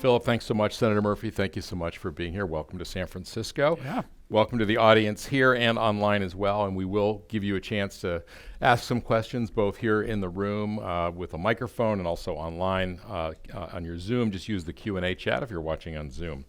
Philip, thanks so much. Senator Murphy, thank you so much for being here. Welcome to San Francisco. Yeah. Welcome to the audience here and online as well. And we will give you a chance to ask some questions both here in the room with a microphone and also online on your Zoom. Just use the Q&A chat if you're watching on Zoom.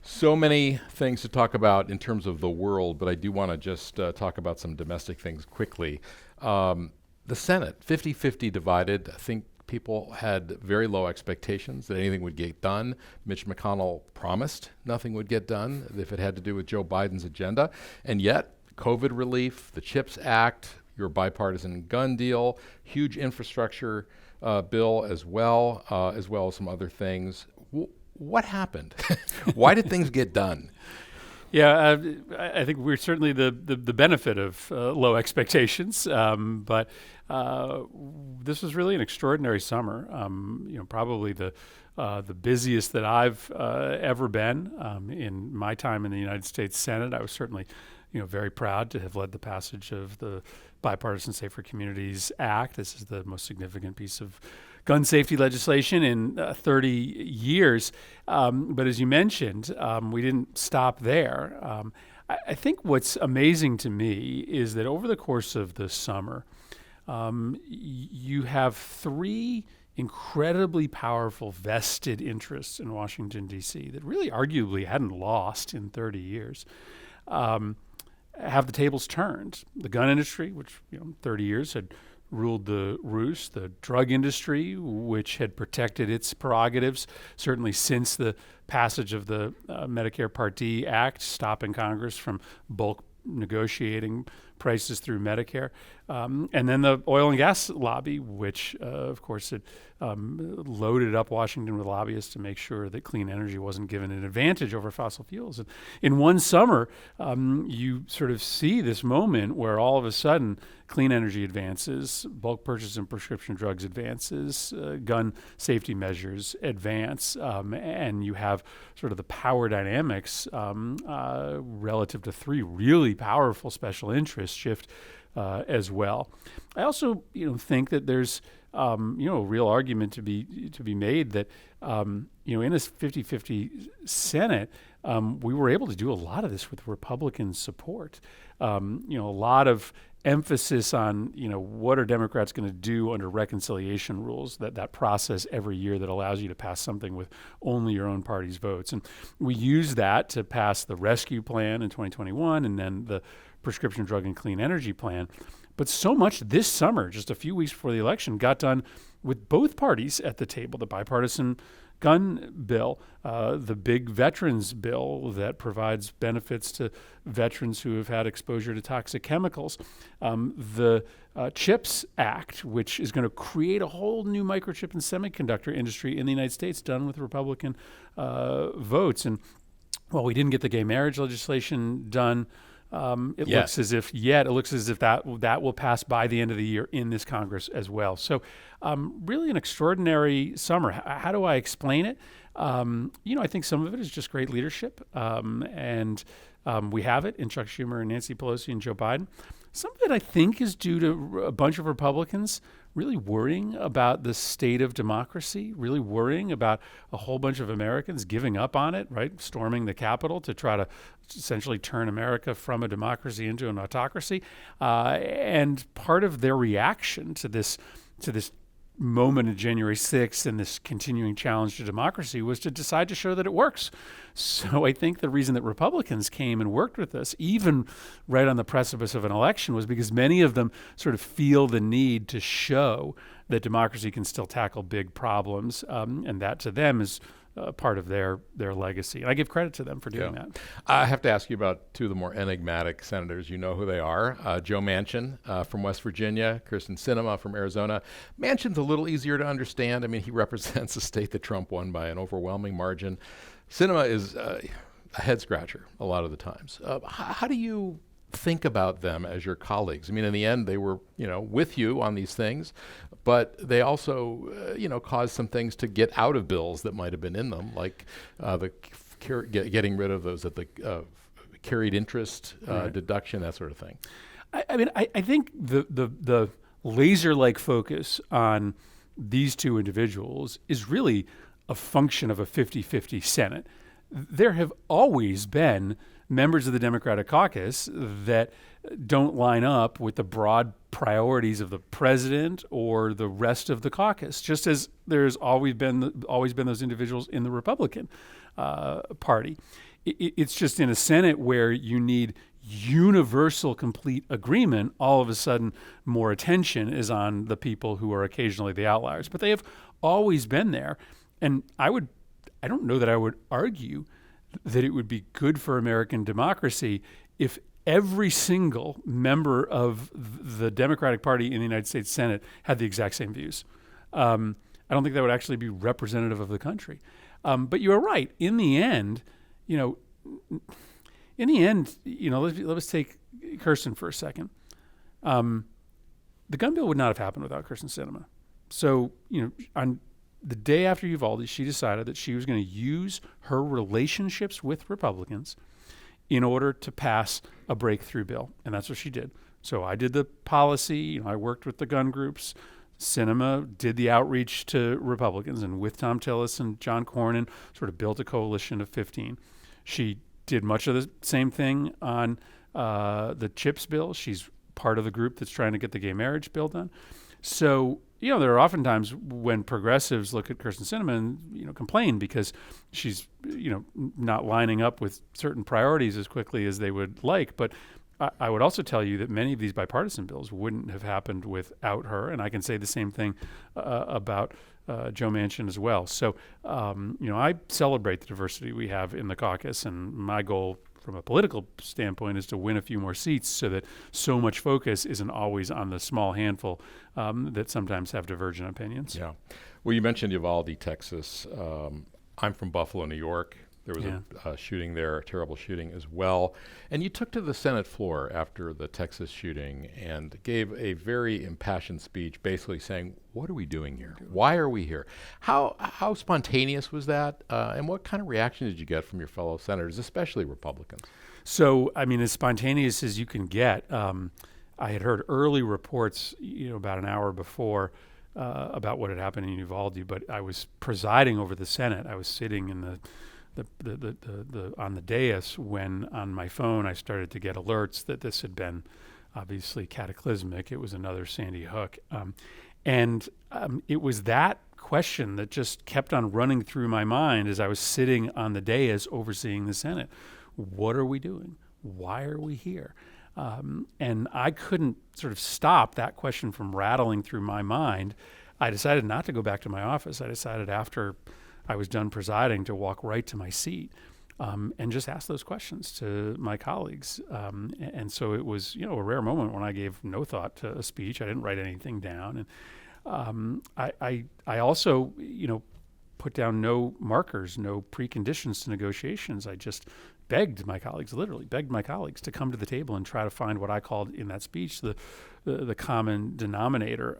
So many things to talk about in terms of the world, but I do want to just talk about some domestic things quickly. The Senate, 50-50 divided. I think people had very low expectations that anything would get done. Mitch McConnell promised nothing would get done if it had to do with Joe Biden's agenda. And yet, COVID relief, the CHIPS Act, your bipartisan gun deal, huge infrastructure bill as well as some other things. What happened? Why did things get done? Yeah, I think we're certainly the benefit of low expectations, but this was really an extraordinary summer. Probably the busiest that I've ever been in my time in the United States Senate. I was certainly, very proud to have led the passage of the Bipartisan Safer Communities Act. This is the most significant piece of gun safety legislation in 30 years. But as you mentioned, we didn't stop there. I think what's amazing to me is that over the course of the summer, you have three incredibly powerful vested interests in Washington, D.C. that really arguably hadn't lost in 30 years. Have the tables turned. The gun industry, which 30 years had ruled the roost, the drug industry, which had protected its prerogatives, certainly since the passage of the Medicare Part D Act, stopping Congress from bulk negotiating prices through Medicare. And then the oil and gas lobby, which, of course, had loaded up Washington with lobbyists to make sure that clean energy wasn't given an advantage over fossil fuels. And in one summer, you sort of see this moment where all of a sudden clean energy advances, bulk purchase and prescription drugs advances, gun safety measures advance, and you have sort of the power dynamics relative to three really powerful special interests shift as well. I also, think that there's, a real argument to be made that, in this 50-50 Senate, we were able to do a lot of this with Republican support. A lot of emphasis on, what are Democrats going to do under reconciliation rules, that process every year that allows you to pass something with only your own party's votes. And we used that to pass the rescue plan in 2021 and then the prescription drug and clean energy plan. But so much this summer, just a few weeks before the election, got done with both parties at the table. The bipartisan gun bill, the big veterans bill that provides benefits to veterans who have had exposure to toxic chemicals, the CHIPS Act, which is going to create a whole new microchip and semiconductor industry in the United States, done with Republican votes. And while we didn't get the gay marriage legislation done, it looks as if that will pass by the end of the year in this Congress as well. So really an extraordinary summer. How do I explain it? I think some of it is just great leadership, and we have it in Chuck Schumer and Nancy Pelosi and Joe Biden. Some of it, I think, is due to a bunch of Republicans really worrying about the state of democracy, really worrying about a whole bunch of Americans giving up on it, right? Storming the Capitol to try to essentially turn America from a democracy into an autocracy. And part of their reaction to this moment of January 6th and this continuing challenge to democracy was to decide to show that it works. So I think the reason that Republicans came and worked with us, even right on the precipice of an election, was because many of them sort of feel the need to show that democracy can still tackle big problems, and that to them is part of their legacy. And I give credit to them for doing that. I have to ask you about two of the more enigmatic senators. You know who they are. Joe Manchin from West Virginia, Kyrsten Sinema from Arizona. Manchin's a little easier to understand. I mean, he represents a state that Trump won by an overwhelming margin. Sinema is a head scratcher a lot of the times. How do you think about them as your colleagues? I mean, in the end, they were, with you on these things, but they also, caused some things to get out of bills that might have been in them, like getting rid of those at the carried interest deduction, that sort of thing. I think the laser-like focus on these two individuals is really a function of a 50-50 Senate. There have always been members of the Democratic caucus that don't line up with the broad priorities of the president or the rest of the caucus, just as there's always been those individuals in the Republican Party. It's just in a Senate where you need universal complete agreement, all of a sudden more attention is on the people who are occasionally the outliers. But they have always been there. And I don't know that I would argue that it would be good for American democracy if every single member of the Democratic Party in the United States Senate had the exact same views. I don't think that would actually be representative of the country. But you are right. In the end, let's take Kirsten for a second. The gun bill would not have happened without Kirsten Sinema. So, on the day after Uvalde, she decided that she was going to use her relationships with Republicans in order to pass a breakthrough bill. And that's what she did. So I did the policy, I worked with the gun groups. Sinema did the outreach to Republicans, and with Tom Tillis and John Cornyn, sort of built a coalition of 15. She did much of the same thing on the CHIPS bill. She's part of the group that's trying to get the gay marriage bill done. So, there are often times when progressives look at Kirsten Sinema and, complain because she's, not lining up with certain priorities as quickly as they would like. But I would also tell you that many of these bipartisan bills wouldn't have happened without her. And I can say the same thing about Joe Manchin as well. So, I celebrate the diversity we have in the caucus, and my goal from a political standpoint is to win a few more seats so that so much focus isn't always on the small handful that sometimes have divergent opinions. Yeah. Well, you mentioned Uvalde, Texas. I'm from Buffalo, New York. There was a shooting there, a terrible shooting as well. And you took to the Senate floor after the Texas shooting and gave a very impassioned speech basically saying, what are we doing here? Why are we here? How spontaneous was that? And what kind of reaction did you get from your fellow senators, especially Republicans? So, as spontaneous as you can get. I had heard early reports, about an hour before about what had happened in Uvalde, but I was presiding over the Senate. I was sitting in the on the dais when on my phone I started to get alerts that this had been obviously cataclysmic. It was another Sandy Hook. And it was that question that just kept on running through my mind as I was sitting on the dais overseeing the Senate. What are we doing? Why are we here? And I couldn't sort of stop that question from rattling through my mind. I decided not to go back to my office. I decided after I was done presiding to walk right to my seat and just ask those questions to my colleagues. And so it was, a rare moment when I gave no thought to a speech. I didn't write anything down. And I also, put down no markers, no preconditions to negotiations. I just literally begged my colleagues to come to the table and try to find what I called in that speech the common denominator.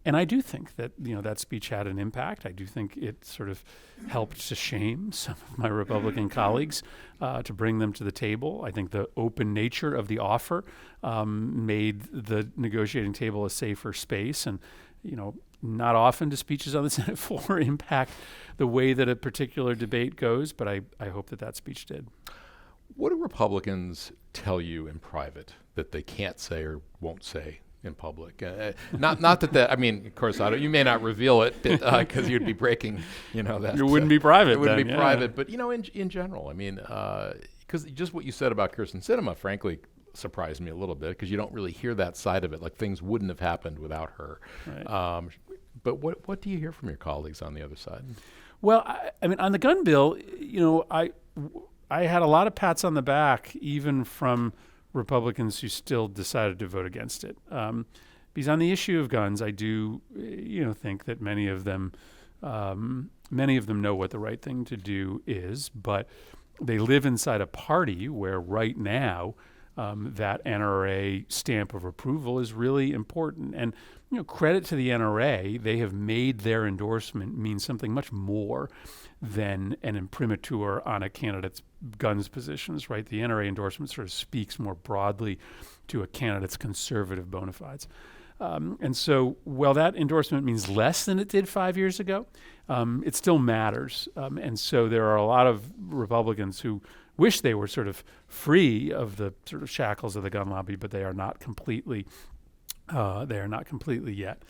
And I do think that, that speech had an impact. I do think it sort of helped to shame some of my Republican colleagues to bring them to the table. I think the open nature of the offer made the negotiating table a safer space. And, not often do speeches on the Senate floor impact the way that a particular debate goes, but I hope that speech did. What do Republicans tell you in private that they can't say or won't say in public? Not that of course, you may not reveal it because you'd be breaking, that. It wouldn't be private. It wouldn't then, be private, but, in general, because just what you said about Kirsten Sinema, frankly, surprised me a little bit because you don't really hear that side of it, like things wouldn't have happened without her. Right. But what do you hear from your colleagues on the other side? Well, on the gun bill, I had a lot of pats on the back, even from Republicans who still decided to vote against it. Because on the issue of guns, I do, think that many of them know what the right thing to do is, but they live inside a party where right now that NRA stamp of approval is really important. And credit to the NRA, they have made their endorsement mean something much more than an imprimatur on a candidate's guns positions, right? The NRA endorsement sort of speaks more broadly to a candidate's conservative bona fides. And so while that endorsement means less than it did 5 years ago, it still matters. And so there are a lot of Republicans who wish they were sort of free of the sort of shackles of the gun lobby, but they are not completely. They are not completely yet.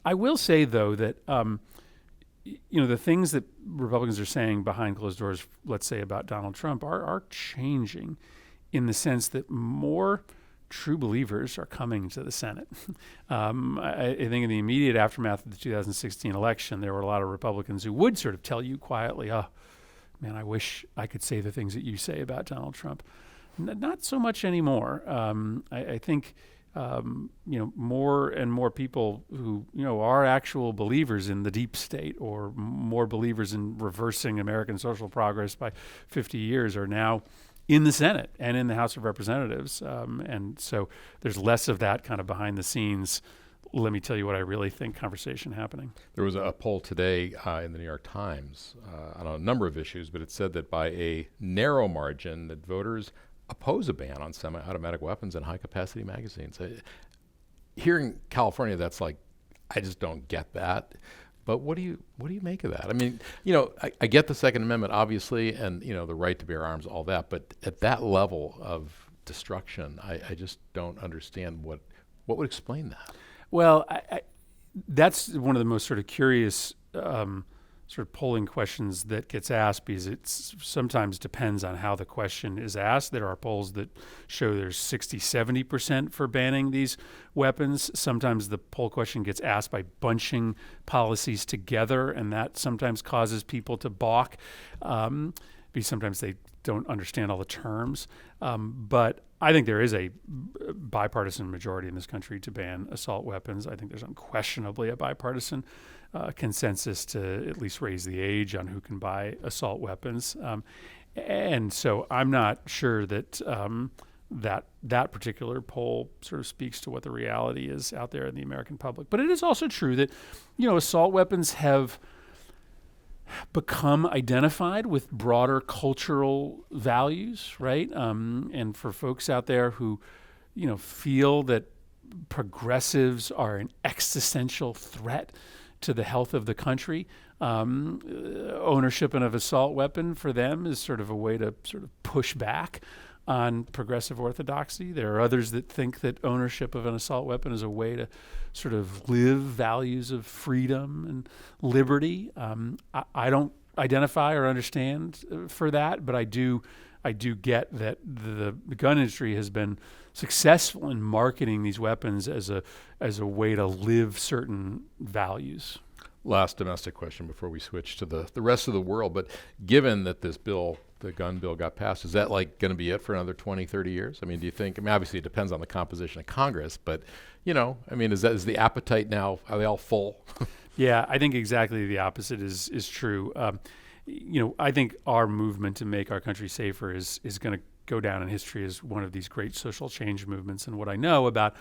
I will say, though, that the things that Republicans are saying behind closed doors, let's say about Donald Trump, are changing in the sense that more true believers are coming to the Senate. I think in the immediate aftermath of the 2016 election, there were a lot of Republicans who would sort of tell you quietly, oh, man, I wish I could say the things that you say about Donald Trump. Not so much anymore. I think more and more people who are actual believers in the deep state, or more believers in reversing American social progress by 50 years, are now in the Senate and in the House of Representatives. And so there's less of that kind of behind the scenes, let me tell you what I really think conversation happening. There was a poll today in the New York Times on a number of issues, but it said that by a narrow margin that voters oppose a ban on semi-automatic weapons and high-capacity magazines. Here in California, that's like, I just don't get that. But what do you make of that? I mean, I get the Second Amendment, obviously, and the right to bear arms, all that. But at that level of destruction, I just don't understand what would explain that. Well, that's one of the most sort of curious sort of polling questions that gets asked, because it sometimes depends on how the question is asked. There are polls that show there's 60-70% for banning these weapons. Sometimes the poll question gets asked by bunching policies together, and that sometimes causes people to balk, because sometimes they don't understand all the terms. But I think there is a bipartisan majority in this country to ban assault weapons. I think there's unquestionably a bipartisan consensus to at least raise the age on who can buy assault weapons. And so I'm not sure that that particular poll sort of speaks to what the reality is out there in the American public. But it is also true that, assault weapons have become identified with broader cultural values, right? And for folks out there who, feel that progressives are an existential threat to the health of the country, ownership of an assault weapon for them is sort of a way to sort of push back on progressive orthodoxy. There are others that think that ownership of an assault weapon is a way to sort of live values of freedom and liberty. I don't identify or understand for that, but I do get that the gun industry has been successful in marketing these weapons as a way to live certain values. Last domestic question before we switch to the rest of the world. But given that this bill, the gun bill, got passed, is that like going to be it for another 20, 30 years? I mean, do you think, obviously it depends on the composition of Congress, but, is the appetite now, are they all full? Yeah, I think exactly the opposite is true. I think our movement to make our country safer is going to go down in history as one of these great social change movements. And what I know about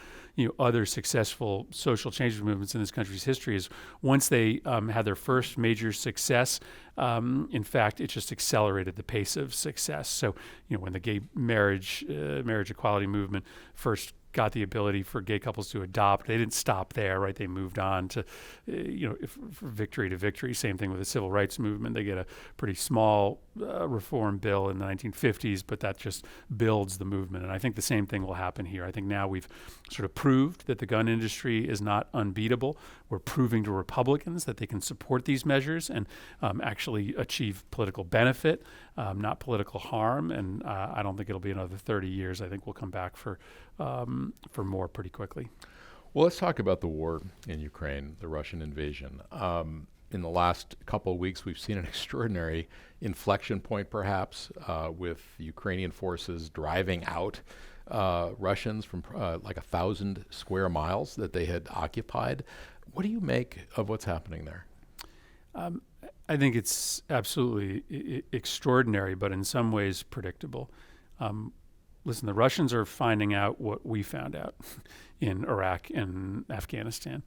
other successful social change movements in this country's history is once they had their first major success, in fact, it just accelerated the pace of success. So when the gay marriage equality movement first got the ability for gay couples to adopt, they didn't stop there, right? They moved on to, victory to victory. Same thing with the civil rights movement. They get a pretty small reform bill in the 1950s, but that just builds the movement. And I think the same thing will happen here. I think now we've sort of proved that the gun industry is not unbeatable. We're proving to Republicans that they can support these measures and actually achieve political benefit, not political harm. And I don't think it'll be another 30 years. I think we'll come back for more pretty quickly. Well, let's talk about the war in Ukraine, the Russian invasion. In the last couple of weeks, we've seen an extraordinary inflection point, perhaps, with Ukrainian forces driving out Russians from like 1,000 square miles that they had occupied. What do you make of what's happening there? I think it's absolutely extraordinary, but in some ways predictable. Listen, the Russians are finding out what we found out in Iraq and Afghanistan.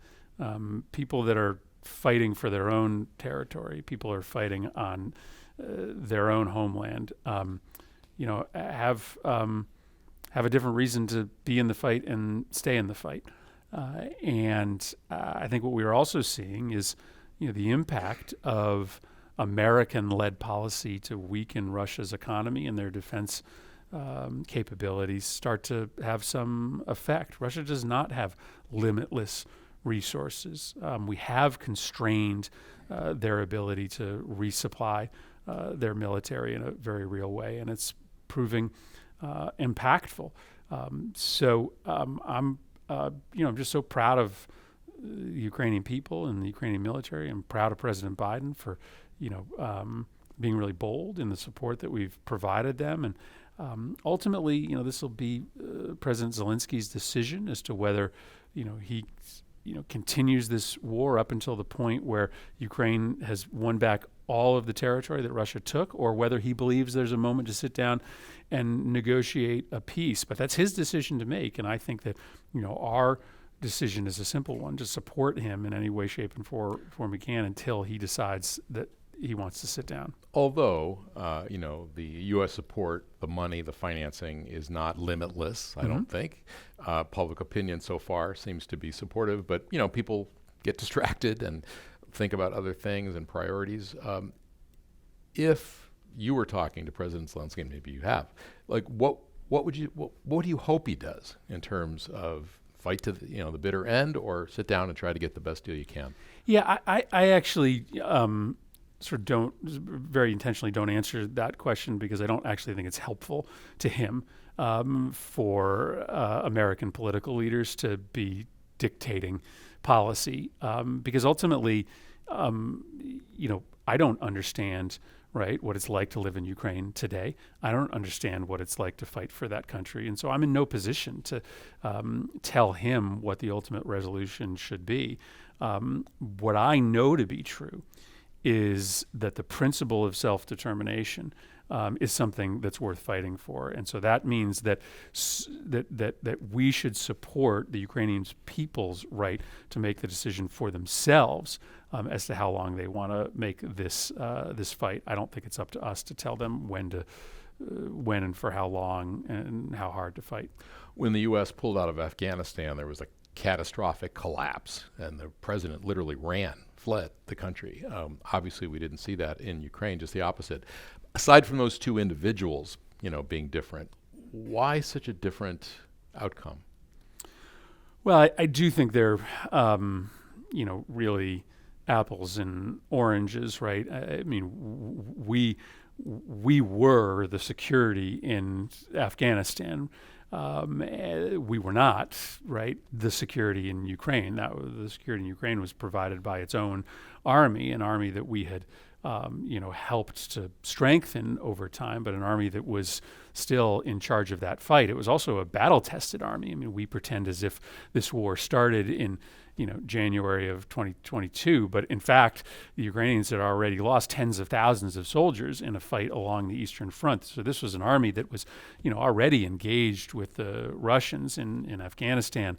People that are fighting for their own territory, people are fighting on their own homeland, have a different reason to be in the fight and stay in the fight. And I think what we are also seeing is, the impact of American-led policy to weaken Russia's economy and their defense capabilities start to have some effect. Russia does not have limitless resources. We have constrained their ability to resupply their military in a very real way, and it's proving impactful. I'm just so proud of the Ukrainian people and the Ukrainian military. I'm proud of President Biden for, being really bold in the support that we've provided them. And ultimately, this will be President Zelensky's decision as to whether, he, continues this war up until the point where Ukraine has won back all of the territory that Russia took, or whether he believes there's a moment to sit down and negotiate a peace. But that's his decision to make. And I think that, our decision is a simple one: to support him in any way, shape, and form we can until he decides that he wants to sit down. Although, the U.S. support, the money, the financing is not limitless, I don't think. Public opinion so far seems to be supportive, but, people get distracted and think about other things and priorities. If you were talking to President Zelensky, and maybe you have, what do you hope he does in terms of fight to the bitter end, or sit down and try to get the best deal you can? Yeah, I actually very intentionally don't answer that question, because I don't actually think it's helpful to him for American political leaders to be dictating policy, because ultimately, I don't understand what it's like to live in Ukraine today. I don't understand what it's like to fight for that country. And so I'm in no position to tell him what the ultimate resolution should be. What I know to be true is that the principle of self-determination is something that's worth fighting for. And so that means that we should support the Ukrainian people's right to make the decision for themselves as to how long they want to make this fight. I don't think it's up to us to tell them when and for how long and how hard to fight. When the U.S. pulled out of Afghanistan, there was a catastrophic collapse, and the president literally fled the country. Obviously, we didn't see that in Ukraine, just the opposite. Aside from those two individuals, being different, why such a different outcome? Well, I do think they're, really apples and oranges, right? I mean, we were the security in Afghanistan. We were not, right, the security in Ukraine. The security in Ukraine was provided by its own army, an army that we had, helped to strengthen over time, but an army that was still in charge of that fight. It was also a battle-tested army. I mean, we pretend as if this war started in January of 2022. But in fact, the Ukrainians had already lost tens of thousands of soldiers in a fight along the Eastern Front. So this was an army that was, already engaged with the Russians in Afghanistan.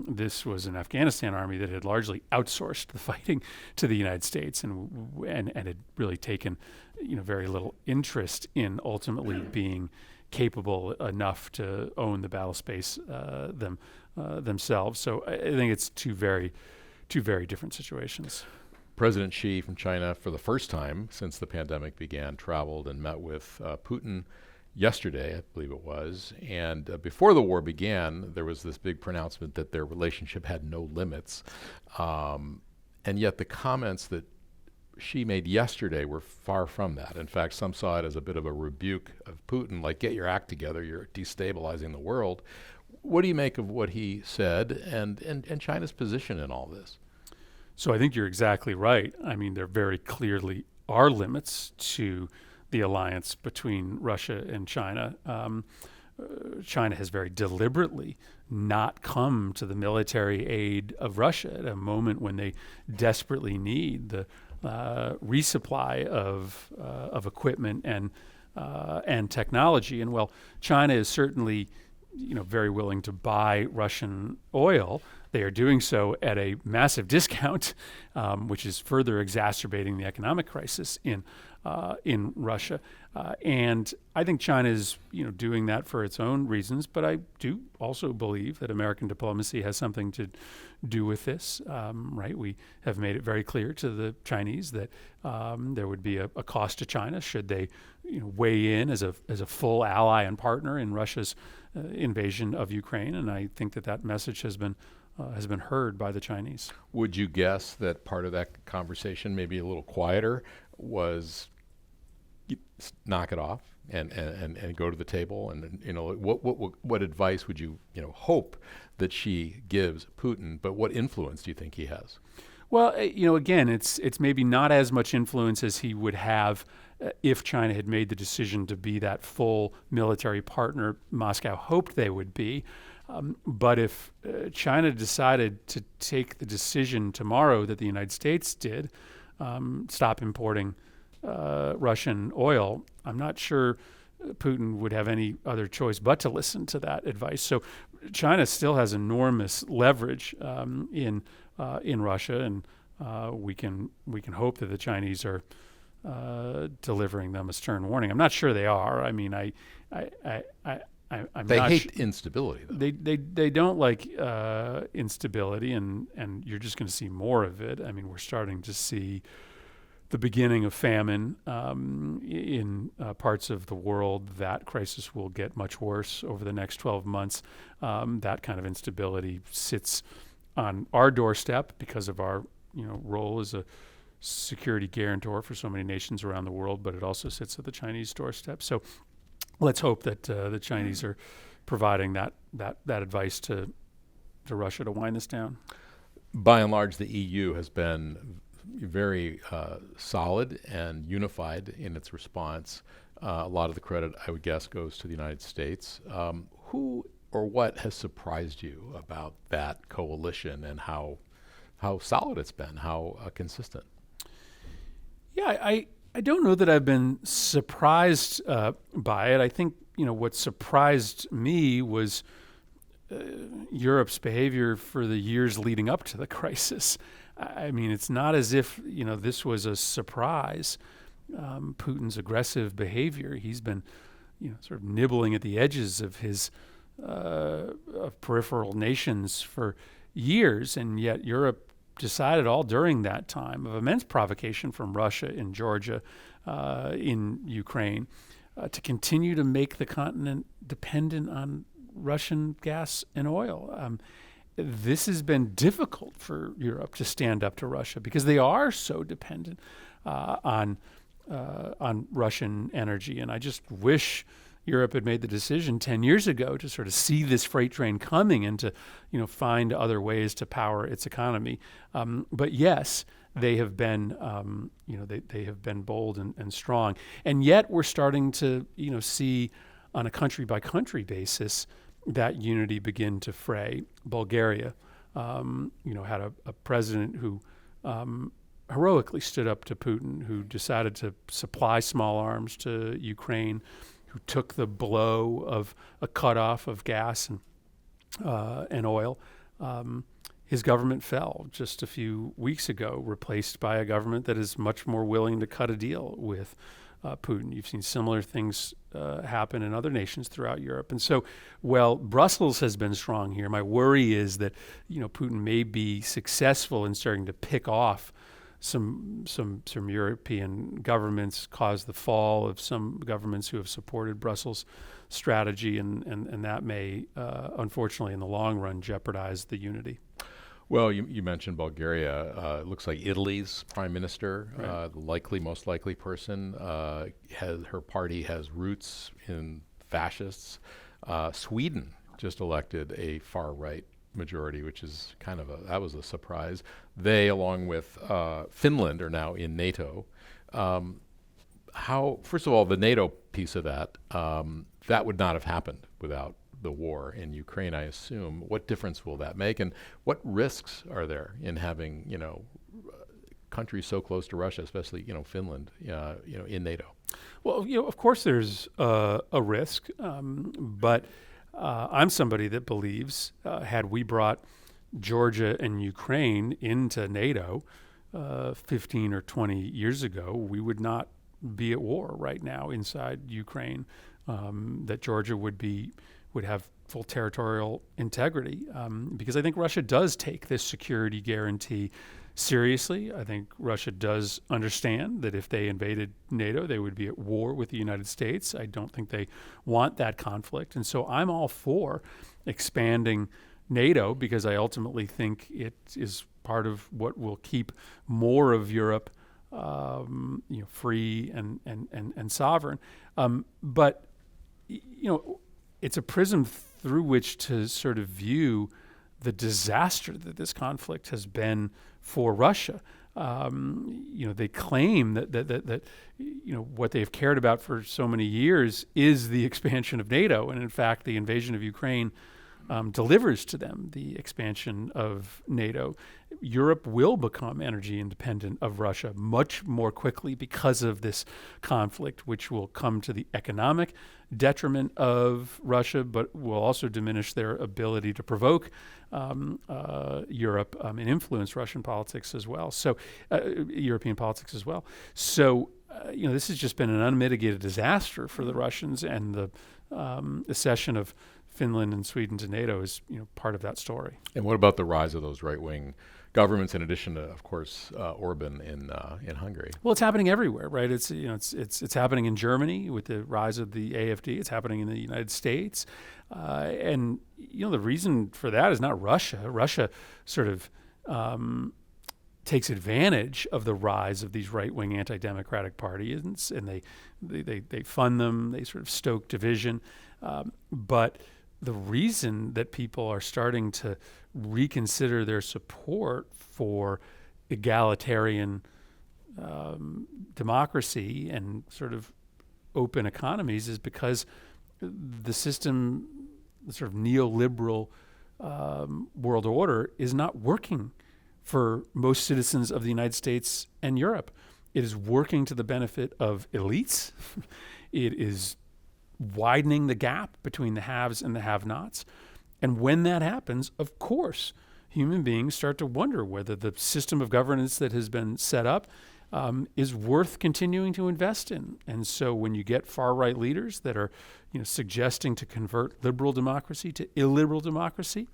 This was an Afghanistan army that had largely outsourced the fighting to the United States and had really taken, very little interest in ultimately being capable enough to own the battle space themselves. So I think it's two very different situations. President Xi from China, for the first time since the pandemic began, traveled and met with Putin yesterday, I believe it was. And before the war began, there was this big pronouncement that their relationship had no limits. And yet the comments that Xi made yesterday were far from that. In fact, some saw it as a bit of a rebuke of Putin, like, get your act together, you're destabilizing the world. What do you make of what he said and China's position in all this? So I think you're exactly right. I mean, there very clearly are limits to the alliance between Russia and China. China has very deliberately not come to the military aid of Russia at a moment when they desperately need the resupply of equipment and technology. And while China is certainly very willing to buy Russian oil, they are doing so at a massive discount, which is further exacerbating the economic crisis in in Russia. And I think China is, doing that for its own reasons, but I do also believe that American diplomacy has something to do with this, right? We have made it very clear to the Chinese that there would be a cost to China should they weigh in as a full ally and partner in Russia's invasion of Ukraine, and I think that message has been heard by the Chinese. Would you guess that part of that conversation, maybe a little quieter, was knock it off and go to the table? And what advice would you hope that she gives Putin? But what influence do you think he has? Well, again, it's maybe not as much influence as he would have if China had made the decision to be that full military partner Moscow hoped they would be. But if China decided to take the decision tomorrow that the United States did, stop importing Russian oil, I'm not sure Putin would have any other choice but to listen to that advice. So China still has enormous leverage in Russia, and we can hope that the Chinese are delivering them a stern warning. I'm not sure they are. I mean, they hate instability, though. They don't like instability, and you're just going to see more of it. I mean, we're starting to see the beginning of famine in parts of the world. That crisis will get much worse over the next 12 months. That kind of instability sits on our doorstep because of our role as a security guarantor for so many nations around the world, but it also sits at the Chinese doorstep. So let's hope that the Chinese are providing that advice to Russia to wind this down. By and large, the EU has been very solid and unified in its response. A lot of the credit, I would guess, goes to the United States. Who or what has surprised you about that coalition and how solid it's been, how consistent? Yeah, I don't know that I've been surprised by it. I think what surprised me was Europe's behavior for the years leading up to the crisis. I mean, it's not as if this was a surprise. Putin's aggressive behavior. He's been sort of nibbling at the edges of his peripheral nations for years, and yet Europe decided all during that time of immense provocation from Russia in Georgia, in Ukraine, to continue to make the continent dependent on Russian gas and oil. This has been difficult for Europe to stand up to Russia because they are so dependent on Russian energy. And I just wish Europe had made the decision 10 years ago to sort of see this freight train coming and to, find other ways to power its economy. But yes, they have been, they have been bold and strong. And yet we're starting to, see on a country by country basis that unity begin to fray. Bulgaria, had a president who heroically stood up to Putin, who decided to supply small arms to Ukraine, who took the blow of a cutoff of gas and oil. His government fell just a few weeks ago, replaced by a government that is much more willing to cut a deal with Putin. You've seen similar things happen in other nations throughout Europe. And so, while Brussels has been strong here, my worry is that Putin may be successful in starting to pick off some European governments, cause the fall of some governments who have supported Brussels' strategy, and that may, unfortunately, in the long run, jeopardize the unity. Well, you mentioned Bulgaria. It looks like Italy's prime minister, right. Most likely person, her party has roots in fascists. Sweden just elected a far-right majority, which is that was a surprise. They, along with Finland, are now in NATO. First of all, the NATO piece of that would not have happened without the war in Ukraine, I assume. What difference will that make, and what risks are there in having countries so close to Russia, especially Finland, in NATO? Well, of course there's a risk, but I'm somebody that believes had we brought Georgia and Ukraine into NATO 15 or 20 years ago, we would not be at war right now inside Ukraine, that Georgia would have full territorial integrity, because I think Russia does take this security guarantee seriously. I think Russia does understand that if they invaded NATO, they would be at war with the United States. I don't think they want that conflict. And so I'm all for expanding NATO, because I ultimately think it is part of what will keep more of Europe free and sovereign. But it's a prism through which to sort of view the disaster that this conflict has been for Russia. They claim that what they've cared about for so many years is the expansion of NATO, and in fact, the invasion of Ukraine delivers to them the expansion of NATO. Europe will become energy independent of Russia much more quickly because of this conflict, which will come to the economic detriment of Russia, but will also diminish their ability to provoke Europe and influence Russian politics as well. So, European politics as well. So, this has just been an unmitigated disaster for the Russians, and the accession of Finland and Sweden to NATO is, part of that story. And what about the rise of those right-wing governments, in addition to, of course, Orban in Hungary? Well, it's happening everywhere, right? It's happening in Germany with the rise of the AfD. It's happening in the United States, and the reason for that is not Russia. Russia sort of takes advantage of the rise of these right-wing anti-democratic parties, and they fund them. They sort of stoke division, but the reason that people are starting to reconsider their support for egalitarian democracy and sort of open economies is because the system, the sort of neoliberal world order, is not working for most citizens of the United States and Europe. It is working to the benefit of elites. It is widening the gap between the haves and the have-nots. And when that happens, of course, human beings start to wonder whether the system of governance that has been set up is worth continuing to invest in. And so when you get far-right leaders that are suggesting to convert liberal democracy to illiberal democracy,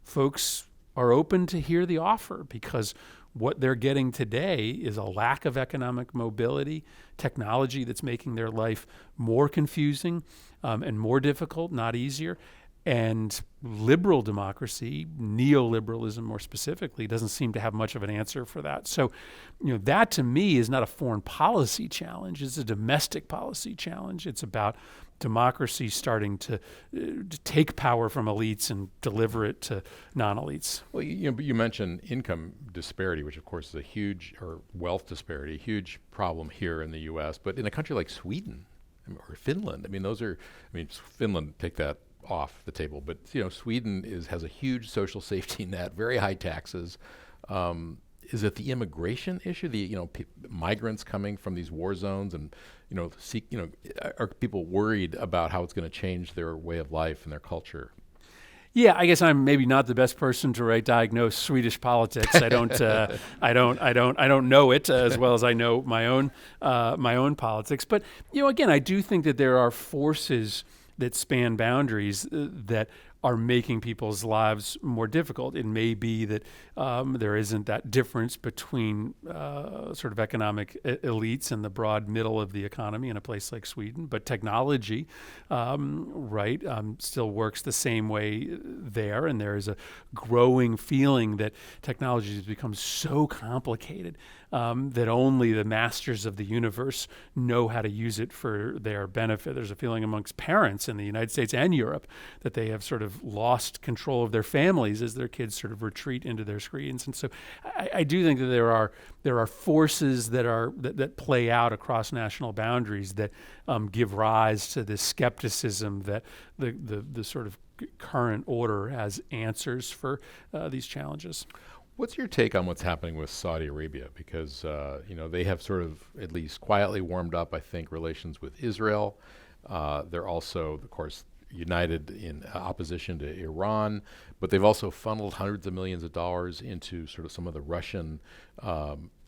folks are open to hear the offer, because what they're getting today is a lack of economic mobility, technology that's making their life more confusing and more difficult, not easier. And liberal democracy, neoliberalism more specifically, doesn't seem to have much of an answer for that. So, that to me is not a foreign policy challenge. It's a domestic policy challenge. It's about democracy starting to take power from elites and deliver it to non-elites. Well, you mentioned income disparity, which of course is a huge, or wealth disparity, huge problem here in the U.S. But in a country like Sweden or Finland, Finland, take that off the table, but Sweden has a huge social safety net, very high taxes. Is it the immigration issue? The migrants coming from these war zones, and are people worried about how it's going to change their way of life and their culture? Yeah, I guess I'm maybe not the best person to diagnose Swedish politics. I don't know it as well as I know my own politics. But again, I do think that there are forces that span boundaries that are making people's lives more difficult. It may be that there isn't that difference between sort of economic elites and the broad middle of the economy in a place like Sweden, but technology, still works the same way there, and there is a growing feeling that technology has become so complicated that only the masters of the universe know how to use it for their benefit. There's a feeling amongst parents in the United States and Europe that they have sort of lost control of their families as their kids sort of retreat into their screens. And so I do think that there are forces that play out across national boundaries that give rise to this skepticism that the sort of current order has answers for these challenges. What's your take on what's happening with Saudi Arabia? Because they have sort of at least quietly warmed up, I think, relations with Israel. They're also, of course, united in opposition to Iran, but they've also funneled hundreds of millions of dollars into sort of some of the Russian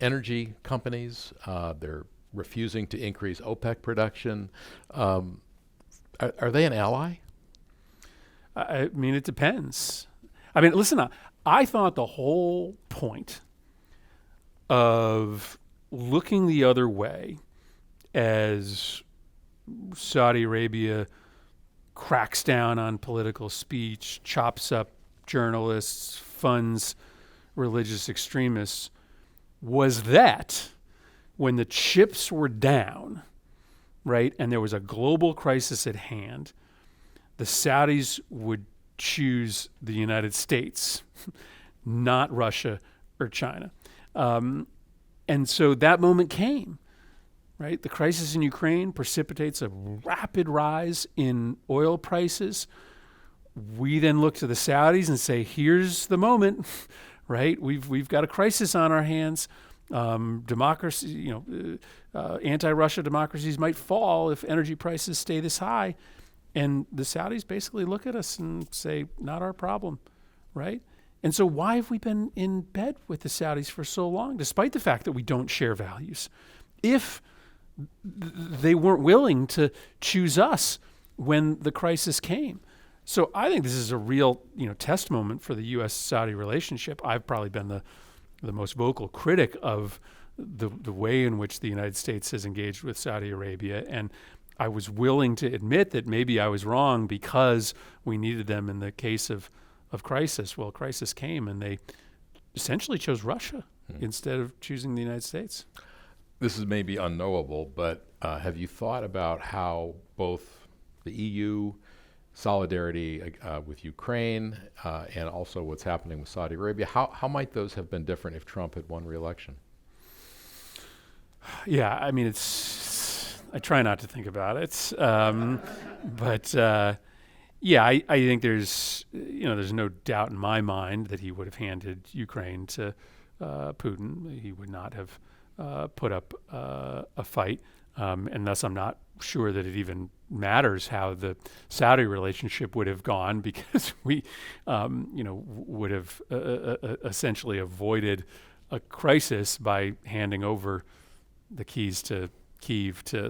energy companies. They're refusing to increase OPEC production. Are they an ally? I mean, it depends. I mean, listen, I thought the whole point of looking the other way as Saudi Arabia cracks down on political speech, chops up journalists, funds religious extremists, was that when the chips were down, right, and there was a global crisis at hand, the Saudis would choose the United States, not Russia or China. And so that moment came, right? The crisis in Ukraine precipitates a rapid rise in oil prices. We then look to the Saudis and say, here's the moment, right? We've got a crisis on our hands. Democracy, anti-Russia democracies might fall if energy prices stay this high. And the Saudis basically look at us and say, not our problem, right? And so why have we been in bed with the Saudis for so long, despite the fact that we don't share values? If they weren't willing to choose us when the crisis came. So I think this is a real, test moment for the U.S.-Saudi relationship. I've probably been the most vocal critic of the way in which the United States has engaged with Saudi Arabia, and I was willing to admit that maybe I was wrong because we needed them in the case of crisis. Well, crisis came, and they essentially chose Russia instead of choosing the United States. This is maybe unknowable, but have you thought about how both the EU solidarity with Ukraine and also what's happening with Saudi Arabia, how might those have been different if Trump had won re-election? Yeah, I mean, I try not to think about it, but I think there's no doubt in my mind that he would have handed Ukraine to Putin. He would not have put up a fight, and thus I'm not sure that it even matters how the Saudi relationship would have gone, because we, would have essentially avoided a crisis by handing over the keys to Kyiv to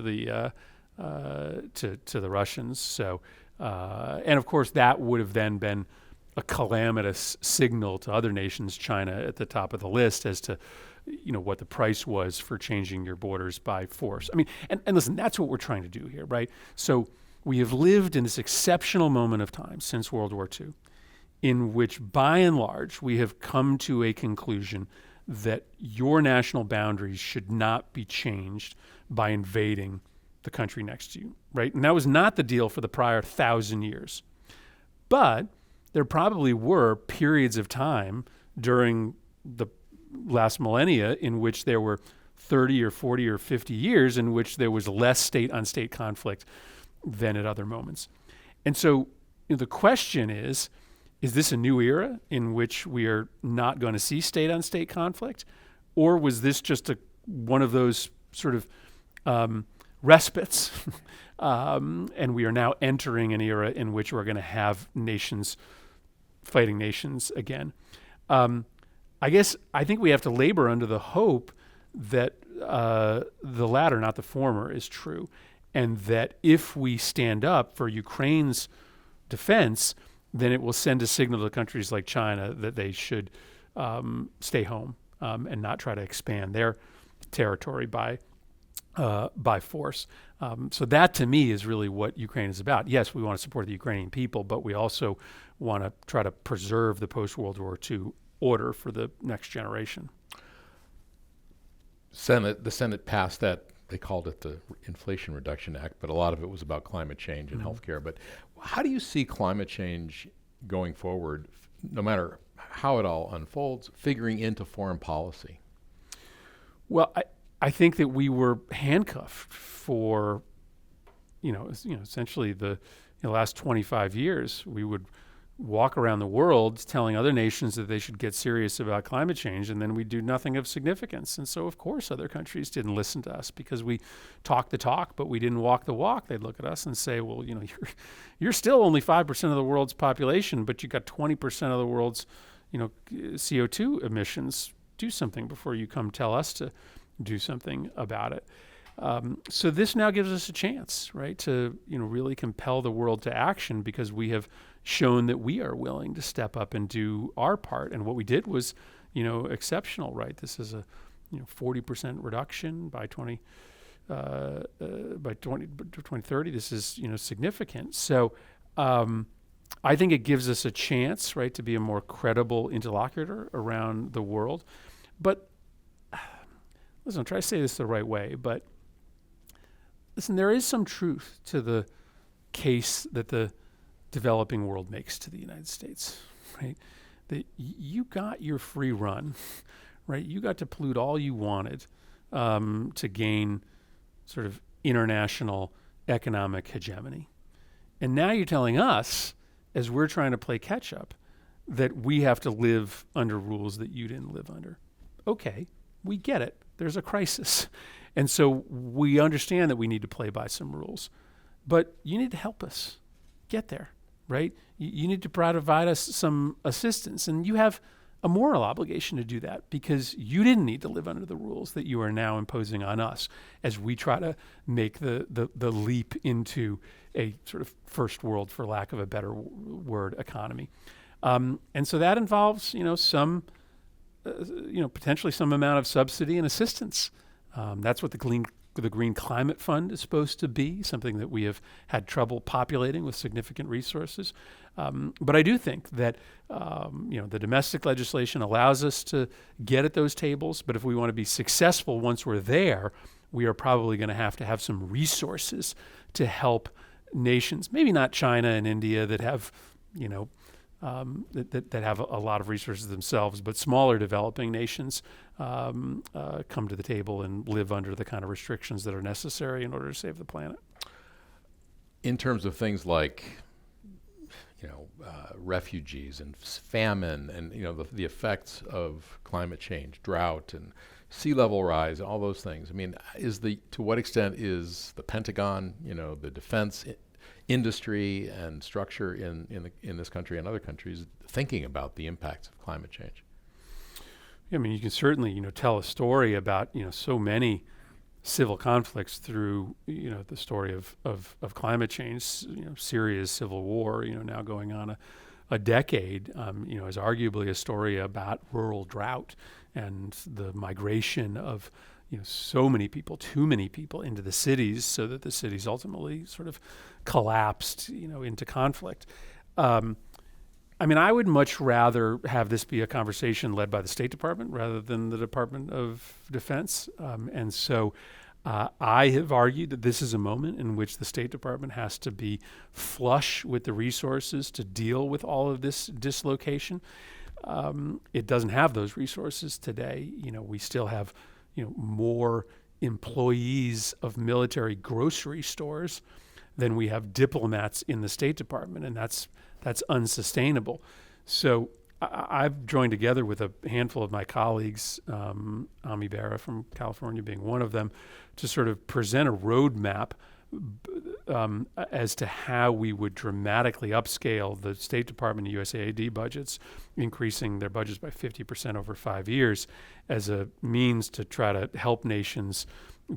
the Russians. So, and of course, that would have then been a calamitous signal to other nations, China at the top of the list, as to what the price was for changing your borders by force. I mean, and listen, that's what we're trying to do here, right? So we have lived in this exceptional moment of time since World War II, in which, by and large, we have come to a conclusion that your national boundaries should not be changed by invading the country next to you, right? And that was not the deal for the prior 1,000 years. But there probably were periods of time during the last millennia in which there were 30 or 40 or 50 years in which there was less state-on-state conflict than at other moments. And so the question is this a new era in which we are not going to see state-on-state conflict? Or was this just one of those sort of respites, and we are now entering an era in which we're going to have nations fighting nations again? I think we have to labor under the hope that the latter, not the former, is true, and that if we stand up for Ukraine's defense, then it will send a signal to countries like China that they should stay home and not try to expand their territory by force. So that, to me, is really what Ukraine is about. Yes, we want to support the Ukrainian people, but we also want to try to preserve the post-World War II order for the next generation. The Senate passed that. They called it the Inflation Reduction Act, but a lot of it was about climate change and healthcare. But how do you see climate change going forward, no matter how it all unfolds, figuring into foreign policy? Well, I think that we were handcuffed for, essentially the last 25 years. We would walk around the world telling other nations that they should get serious about climate change, and then we do nothing of significance. And so, of course, other countries didn't listen to us because we talked the talk, but we didn't walk the walk. They'd look at us and say, well, you're still only 5% of the world's population, but you got 20% of the world's, CO2 emissions. Do something before you come tell us to do something about it. So this now gives us a chance, right, to really compel the world to action, because we have shown that we are willing to step up and do our part. And what we did was, exceptional, right? This is a 40% reduction by 2030. This is significant. So I think it gives us a chance, right, to be a more credible interlocutor around the world. But listen, I'll try to say this the right way, but listen, there is some truth to the case that the developing world makes to the United States, right? That you got your free run, right? You got to pollute all you wanted to gain sort of international economic hegemony. And now you're telling us, as we're trying to play catch up, that we have to live under rules that you didn't live under. Okay, we get it. There's a crisis. And so we understand that we need to play by some rules. But you need to help us get there, right? You need to provide us some assistance. And you have a moral obligation to do that, because you didn't need to live under the rules that you are now imposing on us as we try to make the leap into a sort of first world, for lack of a better word, economy. And so that involves, some, potentially some amount of subsidy and assistance. That's what the Green Climate Fund is supposed to be, something that we have had trouble populating with significant resources. But I do think that the domestic legislation allows us to get at those tables. But if we want to be successful once we're there, we are probably going to have some resources to help nations, maybe not China and India that have, that have a lot of resources themselves, but smaller developing nations come to the table and live under the kind of restrictions that are necessary in order to save the planet. In terms of things like, refugees and famine and, the effects of climate change, drought and sea level rise, all those things. I mean, to what extent is the Pentagon, the defense industry and structure in this country and other countries thinking about the impacts of climate change? I mean, you can certainly, tell a story about, so many civil conflicts through, the story of climate change. Syria's civil war, now going on a decade, is arguably a story about rural drought and the migration of so many people, too many people, into the cities, so that the cities ultimately sort of collapsed, into conflict. I mean, I would much rather have this be a conversation led by the State Department rather than the Department of Defense. And so I have argued that this is a moment in which the State Department has to be flush with the resources to deal with all of this dislocation. It doesn't have those resources today. We still have more employees of military grocery stores than we have diplomats in the State Department, and that's unsustainable. So I've joined together with a handful of my colleagues, Ami Bera from California being one of them, to sort of present a roadmap as to how we would dramatically upscale the State Department and USAID budgets, increasing their budgets by 50% over 5 years as a means to try to help nations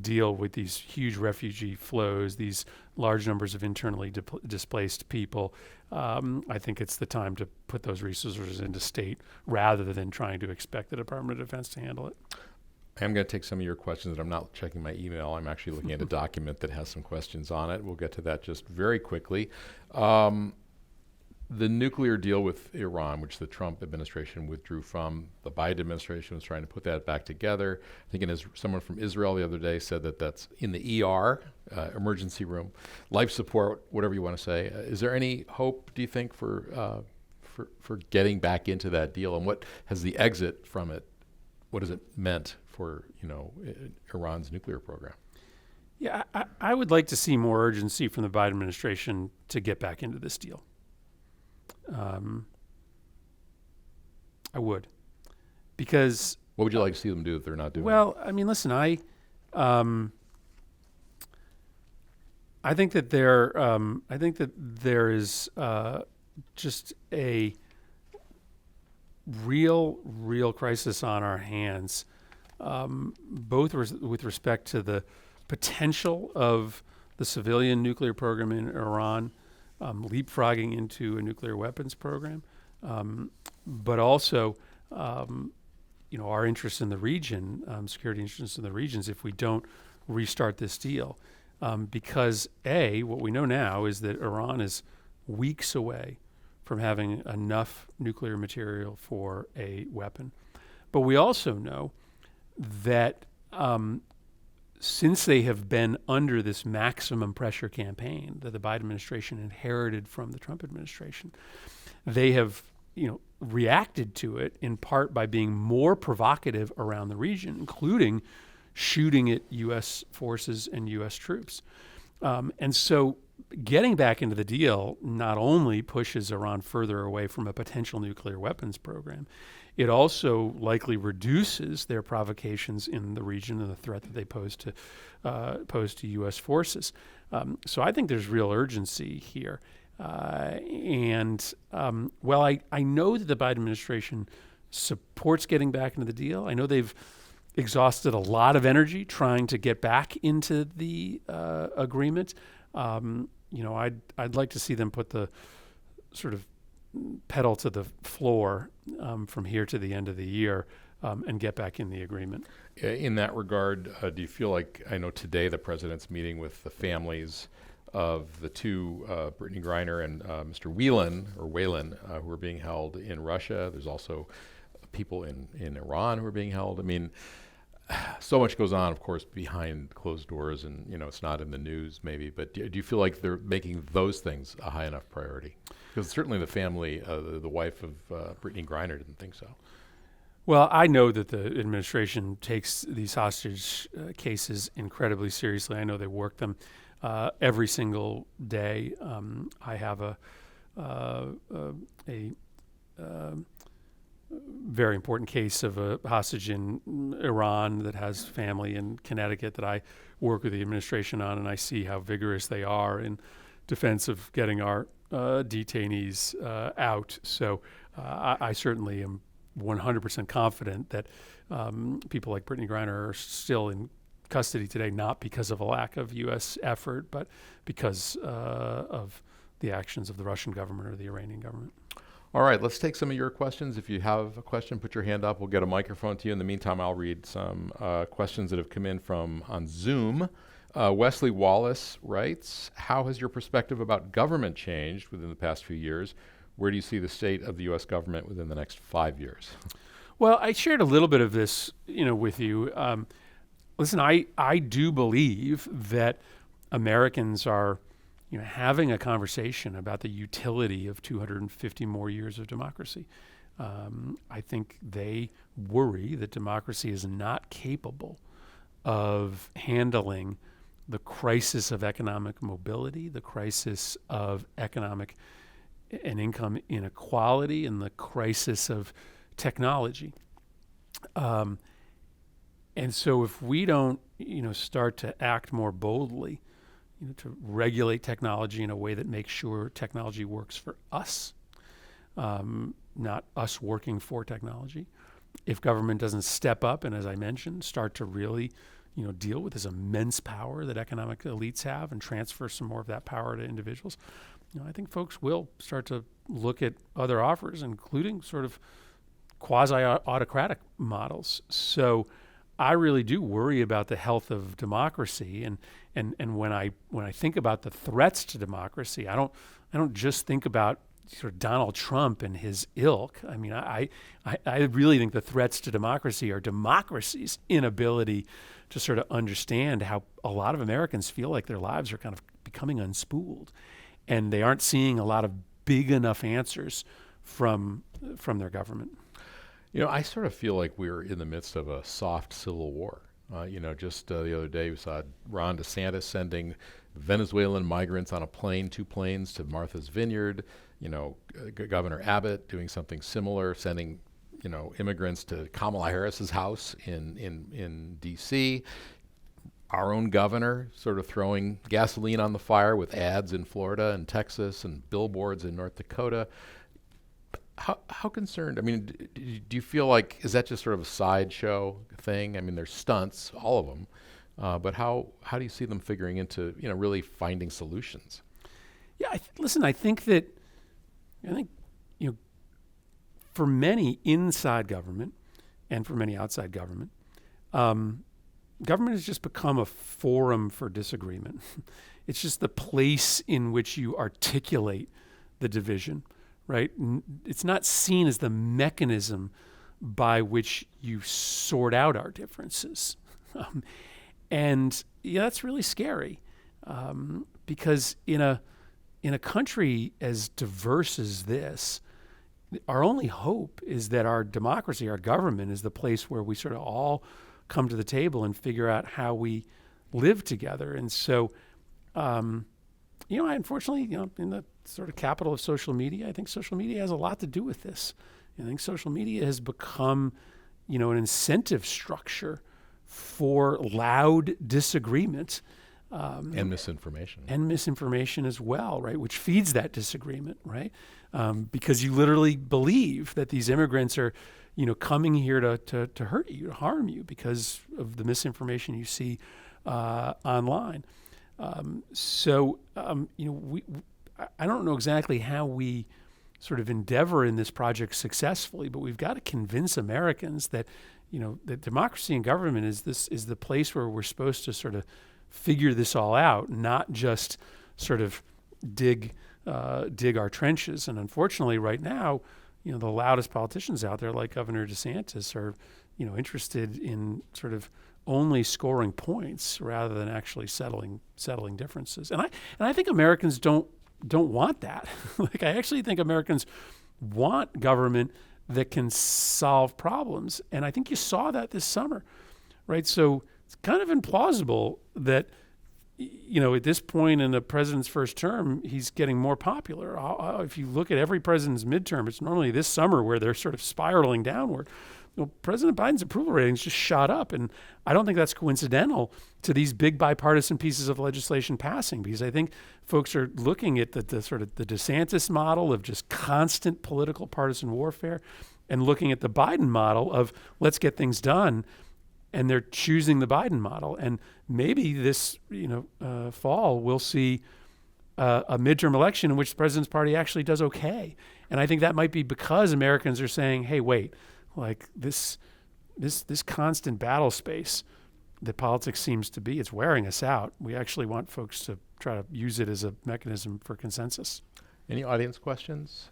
deal with these huge refugee flows, these large numbers of internally displaced people. I think it's the time to put those resources into state rather than trying to expect the Department of Defense to handle it. I'm going to take some of your questions, and I'm not checking my email. I'm actually looking at a document that has some questions on it. We'll get to that just very quickly. The nuclear deal with Iran, which the Trump administration withdrew from, the Biden administration was trying to put that back together. I think someone from Israel the other day said that that's in the ER, emergency room, life support, whatever you want to say. Is there any hope, do you think, for getting back into that deal? And what has the exit from it, what has it meant for Iran's nuclear program? Yeah, I would like to see more urgency from the Biden administration to get back into this deal. I would, because what would you like to see them do if they're not doing it? Well, I mean, listen, I think that there is just a real crisis on our hands, both with respect to the potential of the civilian nuclear program in Iran leapfrogging into a nuclear weapons program, but also our interest in the region, security interests in the regions, if we don't restart this deal. Because what we know now is that Iran is weeks away from having enough nuclear material for a weapon. But we also know that since they have been under this maximum pressure campaign that the Biden administration inherited from the Trump administration, they have reacted to it in part by being more provocative around the region, including shooting at U.S. forces and U.S. troops. And so getting back into the deal not only pushes Iran further away from a potential nuclear weapons program, it also likely reduces their provocations in the region and the threat that they pose to U.S. forces. So I think there's real urgency here. I know that the Biden administration supports getting back into the deal. I know they've exhausted a lot of energy trying to get back into the agreement. I'd like to see them put the sort of pedal to the floor from here to the end of the year and get back in the agreement. In that regard, do you feel like, I know today the president's meeting with the families of the two, Brittany Griner and Mr. Whelan, who are being held in Russia. There's also people in Iran who are being held. I mean, so much goes on, of course, behind closed doors, and it's not in the news maybe, but do you feel like they're making those things a high enough priority? Because certainly the family, the wife of Brittany Griner didn't think so. Well, I know that the administration takes these hostage cases incredibly seriously. I know they work them every single day. I have a very important case of a hostage in Iran that has family in Connecticut that I work with the administration on, and I see how vigorous they are in defense of getting our detainees out. So I certainly am 100% confident that people like Brittany Griner are still in custody today, not because of a lack of U.S. effort, but because of the actions of the Russian government or the Iranian government. All right, let's take some of your questions. If you have a question, put your hand up. We'll get a microphone to you. In the meantime, I'll read some questions that have come in on Zoom. Wesley Wallace writes, how has your perspective about government changed within the past few years? Where do you see the state of the U.S. government within the next 5 years? Well, I shared a little bit of this, with you. Listen, I do believe that Americans are having a conversation about the utility of 250 more years of democracy. I think they worry that democracy is not capable of handling the crisis of economic mobility, the crisis of economic and income inequality, and the crisis of technology. And so if we don't, start to act more boldly, to regulate technology in a way that makes sure technology works for us, not us working for technology. If government doesn't step up and, as I mentioned, start to really, deal with this immense power that economic elites have and transfer some more of that power to individuals, I think folks will start to look at other offers, including sort of quasi-autocratic models. So I really do worry about the health of democracy, and when I think about the threats to democracy, I don't just think about sort of Donald Trump and his ilk. I mean, I really think the threats to democracy are democracy's inability to sort of understand how a lot of Americans feel like their lives are kind of becoming unspooled, and they aren't seeing a lot of big enough answers from their government. I sort of feel like we're in the midst of a soft civil war. Just the other day we saw Ron DeSantis sending Venezuelan migrants on two planes to Martha's Vineyard. Governor Abbott doing something similar, sending immigrants to Kamala Harris's house in D.C. Our own governor sort of throwing gasoline on the fire with ads in Florida and Texas and billboards in North Dakota. How concerned? I mean, do you feel like, is that just sort of a sideshow thing? I mean, there's stunts, all of them, But how do you see them figuring into really finding solutions? Yeah, listen. I think for many inside government and for many outside government, government has just become a forum for disagreement. It's just the place in which you articulate the division, right? It's not seen as the mechanism by which you sort out our differences. And that's really scary, because in a country as diverse as this, our only hope is that our democracy, our government, is the place where we sort of all come to the table and figure out how we live together. And so, I unfortunately, in the sort of capital of social media, I think social media has a lot to do with this. I think social media has become, an incentive structure for loud disagreement. And misinformation. And misinformation as well, right? Which feeds that disagreement, right? Because you literally believe that these immigrants are, coming here to hurt you, to harm you because of the misinformation you see online. I don't know exactly how we sort of endeavor in this project successfully, but we've got to convince Americans that, that democracy and government is the place where we're supposed to sort of figure this all out, not just sort of dig our trenches. And unfortunately, right now, the loudest politicians out there, like Governor DeSantis, are interested in sort of only scoring points rather than actually settling differences. And I think Americans don't want that. Like, I actually think Americans want government that can solve problems. And I think you saw that this summer, right? So it's kind of implausible that, at this point in the president's first term, he's getting more popular. If you look at every president's midterm, it's normally this summer where they're sort of spiraling downward. Well, President Biden's approval ratings just shot up, and I don't think that's coincidental to these big bipartisan pieces of legislation passing, because I think folks are looking at the sort of the DeSantis model of just constant political partisan warfare and looking at the Biden model of let's get things done, and they're choosing the Biden model. And maybe this fall we'll see a midterm election in which the president's party actually does okay. And I think that might be because Americans are saying, hey, wait, like this constant battle space that politics seems to be, it's wearing us out. We actually want folks to try to use it as a mechanism for consensus. Any audience questions?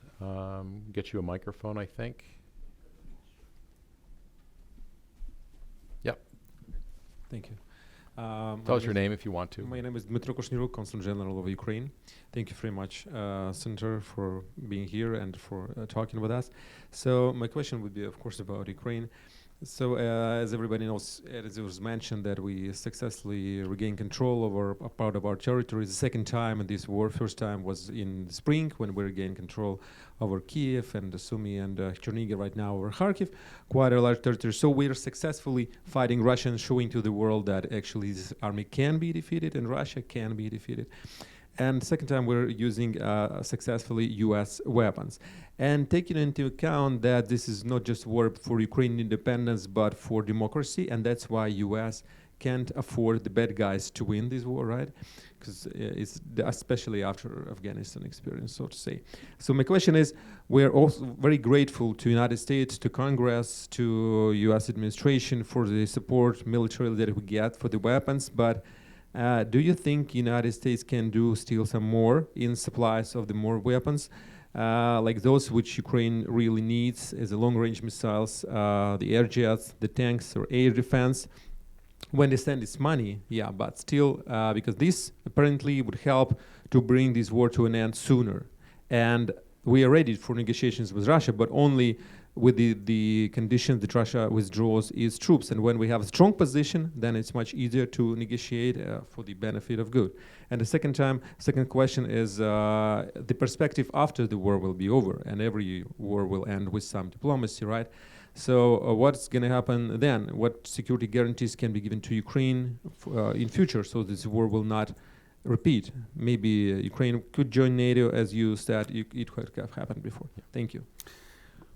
Get you a microphone, I think. Yep. Thank you. Tell us your name if you want to. My name is Dmytro Koshniruk, Consul General of Ukraine. Thank you very much, Senator, for being here and for talking with us. So my question would be, of course, about Ukraine. So as everybody knows, as it was mentioned, that we successfully regained control over a part of our territory the second time in this war. First time was in the spring when we regained control over Kiev and Sumy and Chernihiv, right now over Kharkiv, quite a large territory. So we are successfully fighting Russia and showing to the world that actually this army can be defeated and Russia can be defeated. And second time we're using successfully US weapons. And taking into account that this is not just war for Ukrainian independence, but for democracy, and that's why US can't afford the bad guys to win this war, right? Because especially after Afghanistan experience, so to say. So my question is, we're also very grateful to United States, to Congress, to US administration for the support militarily that we get for the weapons, but do you think United States can do still some more in supplies of the more weapons, like those which Ukraine really needs, as the long-range missiles, the air jets, the tanks, or air defense? We understand it's money, yeah, but still, because this apparently would help to bring this war to an end sooner. And we are ready for negotiations with Russia, but only with the condition that Russia withdraws its troops. And when we have a strong position, then it's much easier to negotiate for the benefit of good. And the second question is the perspective after the war will be over, and every war will end with some diplomacy, right? So what's going to happen then? What security guarantees can be given to Ukraine in future so this war will not repeat? Maybe Ukraine could join NATO, as you said, it could have happened before. Yeah. Thank you.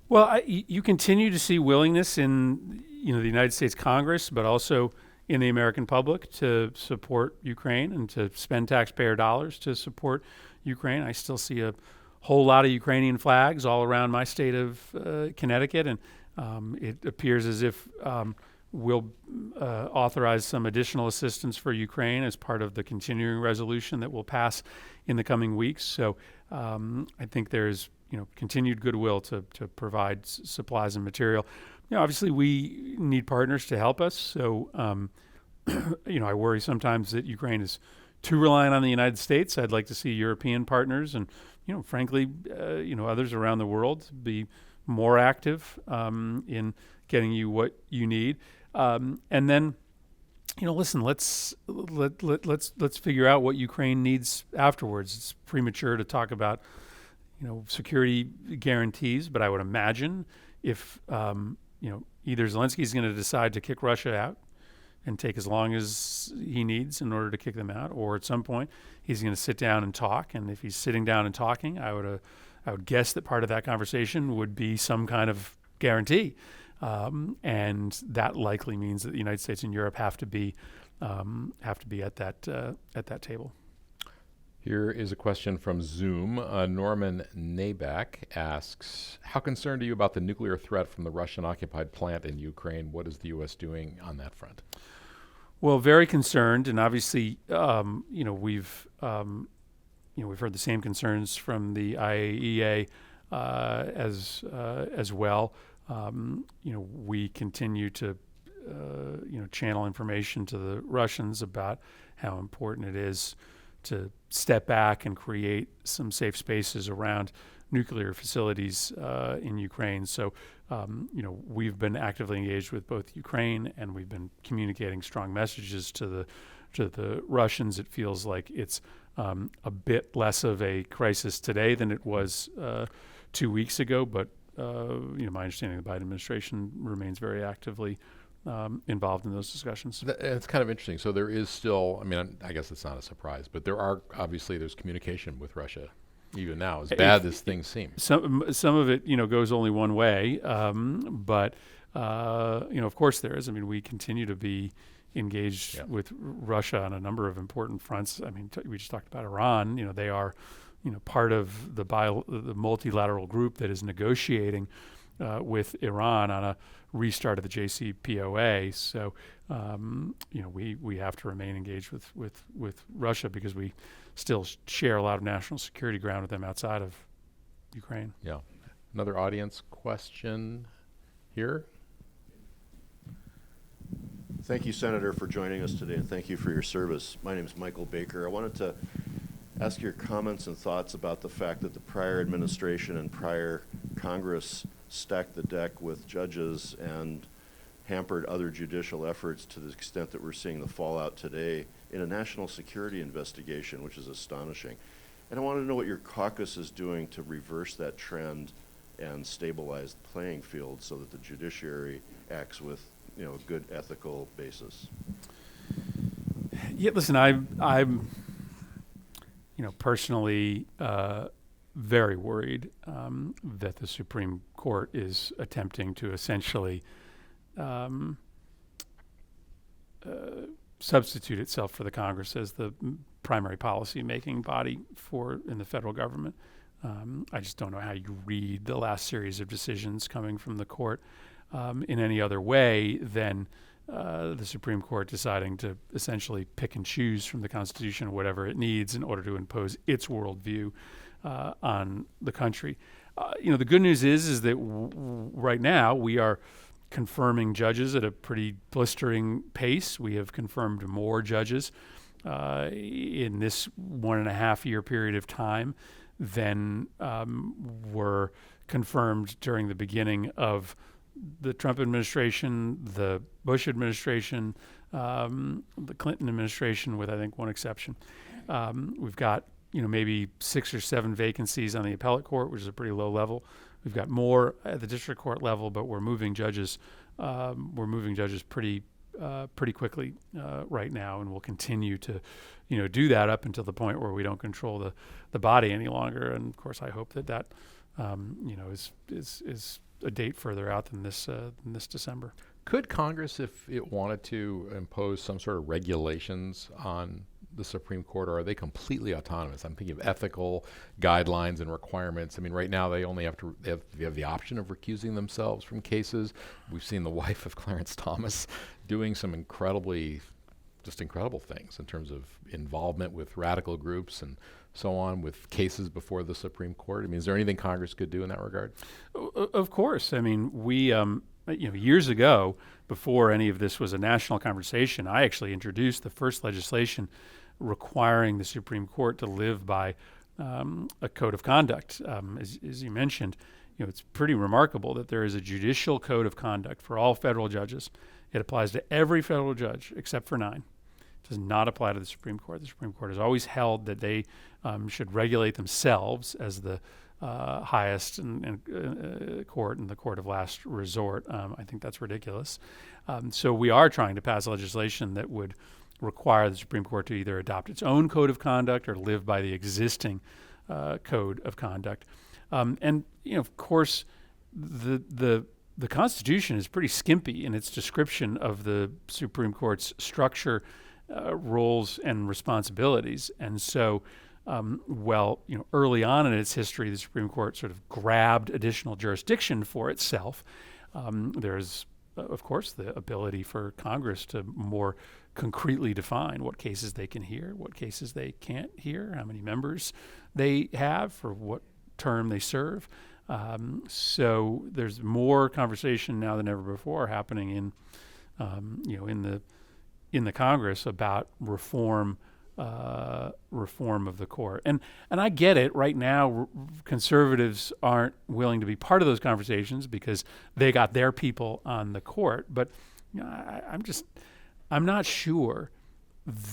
Well, you continue to see willingness in the United States Congress, but also in the American public to support Ukraine and to spend taxpayer dollars to support Ukraine. I still see a whole lot of Ukrainian flags all around my state of Connecticut, and it appears as if we'll authorize some additional assistance for Ukraine as part of the continuing resolution that will pass in the coming weeks. So I think there's continued goodwill to provide supplies and material. Obviously we need partners to help us. So I worry sometimes that Ukraine is too reliant on the United States. I'd like to see European partners and frankly others around the world be more active in getting you what you need. And then, listen, let's figure out what Ukraine needs afterwards. It's premature to talk about, security guarantees, but I would imagine if, either Zelensky's going to decide to kick Russia out and take as long as he needs in order to kick them out, or at some point he's going to sit down and talk. And if he's sitting down and talking, I would guess that part of that conversation would be some kind of guarantee. And that likely means that the United States and Europe have to be at that table. Here is a question from Zoom. Norman Nabak asks, how concerned are you about the nuclear threat from the Russian-occupied plant in Ukraine? What is the U.S. doing on that front? Well, very concerned, and obviously, we've heard the same concerns from the IAEA as well. We continue to channel information to the Russians about how important it is to step back and create some safe spaces around nuclear facilities in Ukraine. So, we've been actively engaged with both Ukraine, and we've been communicating strong messages to the Russians. It feels like it's a bit less of a crisis today than it was 2 weeks ago, but my understanding the Biden administration remains very actively involved in those discussions. It's kind of interesting. So there is still, I guess it's not a surprise, but there's communication with Russia even now, as bad as things seem. Some of it, goes only one way, but of course there is. We continue to be engaged with Russia on a number of important fronts. We just talked about Iran. They are, part of the multilateral group that is negotiating with Iran on a restart of the JCPOA. So, we have to remain engaged with Russia because we still share a lot of national security ground with them outside of Ukraine. Yeah. Another audience question here. Thank you, Senator, for joining us today, and thank you for your service. My name is Michael Baker. I wanted to ask your comments and thoughts about the fact that the prior administration and prior Congress stacked the deck with judges and hampered other judicial efforts to the extent that we're seeing the fallout today in a national security investigation, which is astonishing. And I wanted to know what your caucus is doing to reverse that trend and stabilize the playing field so that the judiciary acts with a good ethical basis. Yeah, listen, I'm personally very worried that the Supreme Court is attempting to essentially substitute itself for the Congress as the primary policy-making body in the federal government. I just don't know how you read the last series of decisions coming from the court in any other way than the Supreme Court deciding to essentially pick and choose from the Constitution or whatever it needs in order to impose its worldview on the country. The good news is that right now we are confirming judges at a pretty blistering pace. We have confirmed more judges in this 1.5 year period of time than were confirmed during the beginning of the Trump administration, the Bush administration, the Clinton administration, with I think one exception. We've got maybe 6 or 7 vacancies on the appellate court, which is a pretty low level. We've got more at the district court level, but we're moving judges. Pretty quickly right now, and we'll continue to, do that up until the point where we don't control the body any longer. And of course, I hope that is a date further out than this December. Could Congress, if it wanted to, impose some sort of regulations on the Supreme Court, or are they completely autonomous? I'm thinking of ethical guidelines and requirements. I mean, right now they only have the option of recusing themselves from cases. We've seen the wife of Clarence Thomas doing some incredible things in terms of involvement with radical groups and so on, with cases before the Supreme Court. I mean, is there anything Congress could do in that regard? Of course. I mean, we, years ago, before any of this was a national conversation, I actually introduced the first legislation requiring the Supreme Court to live by a code of conduct. As you mentioned, it's pretty remarkable that there is a judicial code of conduct for all federal judges. It applies to every federal judge except for 9. It does not apply to the Supreme Court. The Supreme Court has always held that they should regulate themselves as the highest court and the court of last resort. I think that's ridiculous. So we are trying to pass legislation that would require the Supreme Court to either adopt its own code of conduct or live by the existing code of conduct. And of course, the Constitution is pretty skimpy in its description of the Supreme Court's structure, roles, and responsibilities. And so, early on in its history, the Supreme Court sort of grabbed additional jurisdiction for itself. There's, of course, the ability for Congress to more concretely define what cases they can hear, what cases they can't hear, how many members they have, for what term they serve. So there's more conversation now than ever before happening in the Congress about reform of the court. And I get it. Right now, conservatives aren't willing to be part of those conversations because they got their people on the court. But I'm not sure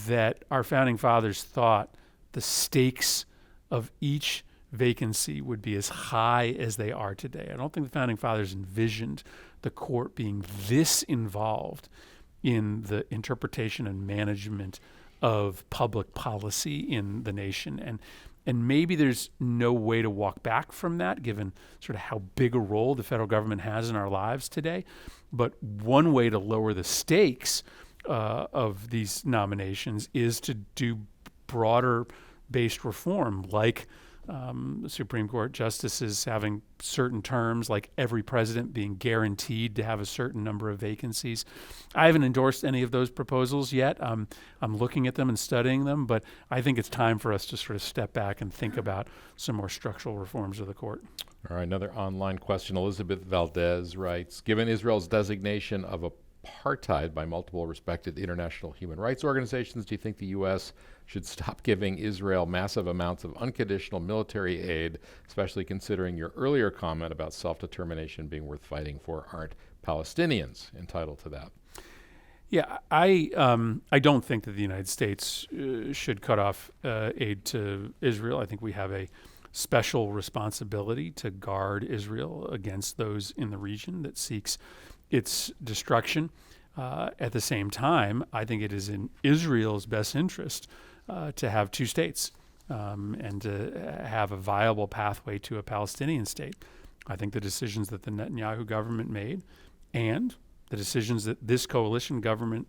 that our founding fathers thought the stakes of each vacancy would be as high as they are today. I don't think the founding fathers envisioned the court being this involved in the interpretation and management of public policy in the nation. And maybe there's no way to walk back from that, given sort of how big a role the federal government has in our lives today. But one way to lower the stakes of these nominations is to do broader-based reform, like the Supreme Court justices having certain terms, like every president being guaranteed to have a certain number of vacancies. I haven't endorsed any of those proposals yet. I'm looking at them and studying them, but I think it's time for us to sort of step back and think about some more structural reforms of the court. All right, another online question. Elizabeth Valdez writes, given Israel's designation of apartheid by multiple respected international human rights organizations, do you think the U.S. should stop giving Israel massive amounts of unconditional military aid, especially considering your earlier comment about self-determination being worth fighting for? Aren't Palestinians entitled to that? Yeah, I don't think that the United States should cut off aid to Israel. I think we have a special responsibility to guard Israel against those in the region that seeks its destruction. At the same time, I think it is in Israel's best interest to have 2 states and to have a viable pathway to a Palestinian state. I think the decisions that the Netanyahu government made and the decisions that this coalition government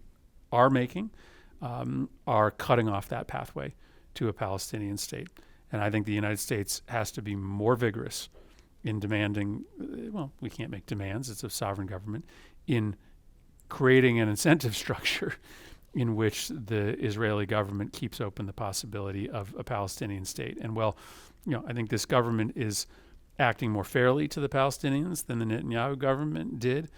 are making are cutting off that pathway to a Palestinian state. And I think the United States has to be more vigorous in demanding, we can't make demands, it's a sovereign government, in creating an incentive structure in which the Israeli government keeps open the possibility of a Palestinian state. And I think this government is acting more fairly to the Palestinians than the Netanyahu government did.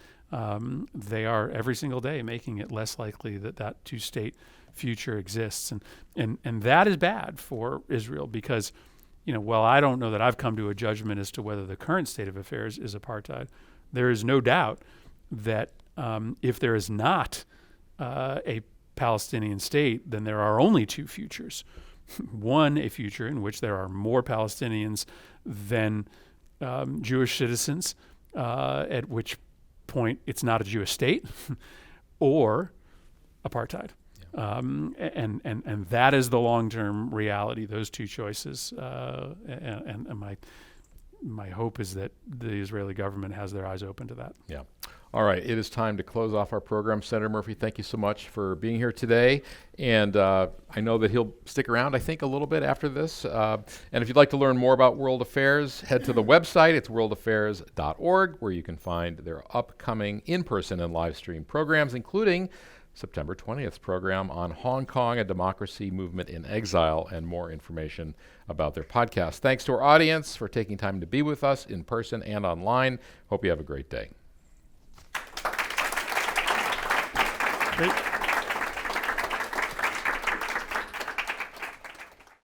They are every single day making it less likely that 2-state future exists. And that is bad for Israel because, while I don't know that I've come to a judgment as to whether the current state of affairs is apartheid, there is no doubt that if there is not a Palestinian state, then there are only 2 futures. One, a future in which there are more Palestinians than Jewish citizens, at which point it's not a Jewish state, or apartheid. Yeah. And that is the long-term reality, those 2 choices. And my hope is that the Israeli government has their eyes open to that. Yeah. All right, it is time to close off our program. Senator Murphy, thank you so much for being here today. And I know that he'll stick around, I think, a little bit after this. And if you'd like to learn more about World Affairs, head to the website. It's worldaffairs.org, where you can find their upcoming in-person and live stream programs, including September 20th program on Hong Kong, a democracy movement in exile, and more information about their podcast. Thanks to our audience for taking time to be with us in person and online. Hope you have a great day. Great.